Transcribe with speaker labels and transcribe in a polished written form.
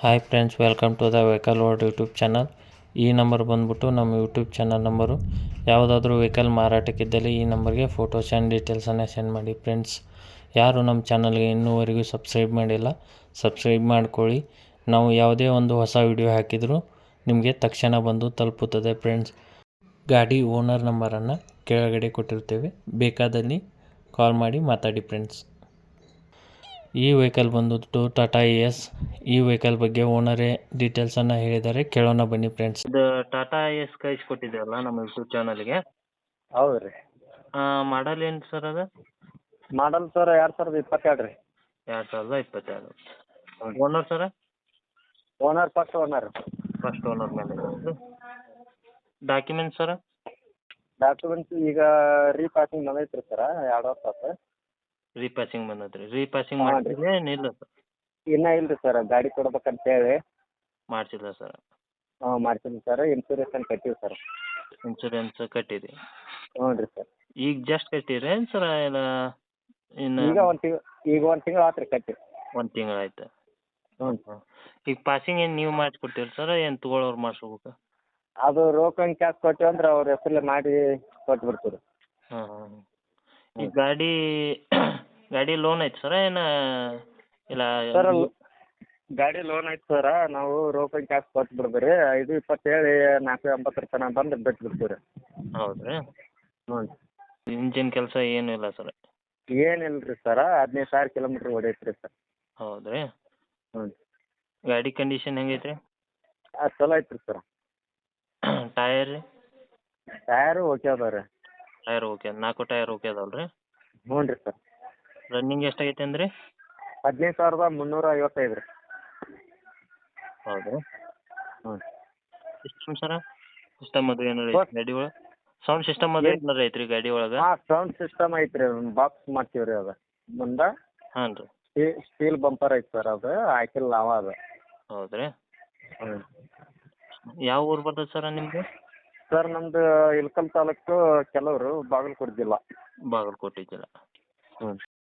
Speaker 1: Hi friends, welcome to the vehicle world YouTube channel. ಈ number ಬಂದ್ಬಿಟ್ಟು ನಮ್ಮ YouTube channel number. ಯಾವುದಾದ್ರೂ vehicle ಮಾರಾಟಕ್ಕಿದ್ದಲ್ಲಿ ಈ ನಂಬರ್ಗೆ ಫೋಟೋಸ್ ಆ್ಯಂಡ್ ಡೀಟೇಲ್ಸನ್ನು ಸೆಂಡ್ ಮಾಡಿ. ಫ್ರೆಂಡ್ಸ್, ಯಾರು ನಮ್ಮ ಚಾನಲ್ಗೆ ಇನ್ನೂವರೆಗೂ ಸಬ್ಸ್ಕ್ರೈಬ್ ಮಾಡಿಲ್ಲ, ಸಬ್ಸ್ಕ್ರೈಬ್ ಮಾಡ್ಕೊಳ್ಳಿ. ನಾವು ಯಾವುದೇ ಒಂದು ಹೊಸ ವಿಡಿಯೋ ಹಾಕಿದರೂ ನಿಮಗೆ ತಕ್ಷಣ ಬಂದು ತಲುಪುತ್ತದೆ. ಫ್ರೆಂಡ್ಸ್, ಗಾಡಿ ಓನರ್ ನಂಬರನ್ನು ಕೆಳಗಡೆ ಕೊಟ್ಟಿರ್ತೇವೆ, ಬೇಕಾದಲ್ಲಿ ಕಾಲ್ ಮಾಡಿ ಮಾತಾಡಿ. ಫ್ರೆಂಡ್ಸ್, ಈ ವೆಹಿಕಲ್ ಬಂದುಬಿಟ್ಟು ಟಾಟಾ ಎಸ್. ಈ ವೆಹಿಕಲ್ ಬಗ್ಗೆ ಓನರೇ ಡೀಟೇಲ್ಸನ್ನು ಹೇಳಿದ್ದಾರೆ, ಕೇಳೋಣ ಬನ್ನಿ. ಫ್ರೆಂಡ್ಸ್,
Speaker 2: ಇದು ಟಾಟಾ ಎಸ್ ಕಳಿಸ್ಕೊಟ್ಟಿದ್ದೀರಲ್ಲ ನಮ್ಮ ಯೂಟ್ಯೂಬ್ ಚಾನಲ್ಗೆ.
Speaker 3: ಹೌದು ರೀ.
Speaker 2: ಮಾಡಲ್ ಏನು ಸರ್ ಅದು?
Speaker 3: ಮಾಡಲ್ ಸರ್ 2022 ರೀ.
Speaker 2: 2022.
Speaker 3: ಹ್ಞೂ.
Speaker 2: ಓನರ್ ಸರ?
Speaker 3: Owner first owner.
Speaker 2: First owner ಮೇಲೆ ಇರೋದು. ಡಾಕ್ಯುಮೆಂಟ್ಸ್ ಸರ?
Speaker 3: ಡಾಕ್ಯುಮೆಂಟ್ಸ್ ಈಗ ರೀಪಾಸಿಂಗ್ ಬಂದೈತೆ ರೀ ಸರ, 2 ವರ್ಷ ಆತು.
Speaker 2: ರೀಪಾಸಿಂಗ್ ಬಂದದ್ರಿ. ರೀಪಾಸಿಂಗ್
Speaker 3: ಹಾಂ ರೀ.
Speaker 2: ಮಾಡಿದ್ರೆ ಏನಿಲ್ಲ ಸರ್?
Speaker 3: ಇನ್ನೂ ಇಲ್ಲ ರೀ ಸರ್, ಗಾಡಿ ಕೊಡ್ಬೇಕಂತೇಳಿ
Speaker 2: ಮಾಡಿಸಿಲ್ಲ ಸರ್?
Speaker 3: ಮಾಡ್ತೀನಿ ಸರ್. ಇನ್ಸೂರೆನ್ಸ್ ಏನು ಕಟ್ಟೀವಿ ಸರ್.
Speaker 2: ಇನ್ಸೂರೆನ್ಸ್ ಕಟ್ಟಿರಿ?
Speaker 3: ಹ್ಞೂ ರೀ ಸರ್.
Speaker 2: ಈಗ ಜಸ್ಟ್ ಕಟ್ಟಿರಿ ಏನು ಸರ? ಇಲ್ಲ ಇನ್ನು
Speaker 3: ಈಗ ಒಂದು ತಿಂಗಳು ಆತು ರೀ ಕಟ್ಟಿ.
Speaker 2: 1 ತಿಂಗಳಾಯ್ತು.
Speaker 3: ಹ್ಞೂ.
Speaker 2: ಈಗ ಪಾಸಿಂಗ್ ಏನು ನೀವು ಮಾಡಿಸ್ಕೊಡ್ತೀರಿ ಸರ್, ಏನು ತೊಗೊಳೋರು ಮಾಡಿಸ್ಬೇಕು?
Speaker 3: ಅದು ರೋಕನ್ ಕ್ಯಾಶ್ ಕೊಟ್ಟಿವಿ ಅಂದ್ರೆ ಅವ್ರ ಹೆಸರಲ್ಲೇ ಮಾಡಿ ಕೊಟ್ಬಿಡ್ತೀವಿ ರೀ.
Speaker 2: ಹಾಂ ಹಾಂ. ಈ ಗಾಡಿ ಲೋನ್ ಐತೆ ಸರ ಏನು ಇಲ್ಲ?
Speaker 3: ಸರ್ ಗಾಡಿ ಲೋನ್ ಐತೆ ಸರ, ನಾವು ರೋಕನ್ ಕ್ಯಾಶ್ ಕೊಟ್ಟು ಬಿಡ್ತೀವಿ ರೀ. 5-20 ಹೇಳಿ 480 ತನಕ ಬಂದು ಬಿಟ್ಟು ಬಿಡ್ತೀವಿ ರೀ.
Speaker 2: ಹೌದು ರೀ.
Speaker 3: ಹ್ಞೂ.
Speaker 2: ಇಂಜಿನ್ ಕೆಲಸ ಏನೂ ಇಲ್ಲ ಸರ್?
Speaker 3: ಏನಿಲ್ಲ ರೀ ಸರ, 15,000 ಕಿಲೋಮೀಟ್ರ್ ಹೊಡೈತೆ ರೀ ಸರ್.
Speaker 2: ಹೌದು ರೀ.
Speaker 3: ಹ್ಞೂ.
Speaker 2: ಗಾಡಿ ಕಂಡೀಷನ್ ಹೆಂಗೈತೆ ರೀ?
Speaker 3: ಚಲೋ ಐತೆ ರೀ ಸರ್.
Speaker 2: ಟಯರ್ ರೀ?
Speaker 3: ಟಯರು ಓಕೆ ಅದಾವೆ ರೀ.
Speaker 2: ಟಯರ್ ಓಕೆ, 4 ಟಯರ್ ಓಕೆ ಅದಾವಲ್ಲ ರೀ?
Speaker 3: ಹ್ಞೂ ರೀ ಸರ್.
Speaker 2: ರನ್ನಿಂಗ್ ಎಷ್ಟಾಗೈತೆ ಅಂದ್ರಿ?
Speaker 3: 15,355 ರೀ.
Speaker 2: ಹೌದು.
Speaker 3: ಹ್ಞೂ.
Speaker 2: ಸಿಸ್ಟಮ್ ಸರ? ಸಿಸ್ಟಮ್ ಅದು ಏನಾರು ಐತೆ ಗಾಡಿ ಒಳಗೆ? ಸೌಂಡ್ ಸಿಸ್ಟಮ್ ಅದು ಏನಾರು ಐತೆ ರೀ ಗಾಡಿ ಒಳಗೆ?
Speaker 3: ಹಾಂ, ಸೌಂಡ್ ಸಿಸ್ಟಮ್ ಐತೆ ರೀ. ಬಾಕ್ಸ್ ಮಾಡ್ತೀವಿ ರೀ ಅದು ಮುಂದೆ.
Speaker 2: ಹಾಂ ರೀ.
Speaker 3: ಸ್ಟೀಲ್ ಬಂಪರ್ ಐತೆ ಸರ್, ಅದು ಹಾಕಿಲ್ಲ ನಾವು ಅದು.
Speaker 2: ಹೌದು ರೀ.
Speaker 3: ಹ್ಞೂ.
Speaker 2: ಯಾವ ಊರು ಬರ್ತದೆ ಸರ ನಿಮ್ಮದು?
Speaker 3: ಸರ್ ನಮ್ಮದು ಇಳಕಲ್ ತಾಲೂಕು, ಕೆಲವರು ಬಾಗಲಕೋಟೆ ಜಿಲ್ಲಾ.
Speaker 2: ಬಾಗಲಕೋಟೆ ಜಿಲ್ಲೆ.
Speaker 3: ಹ್ಞೂ.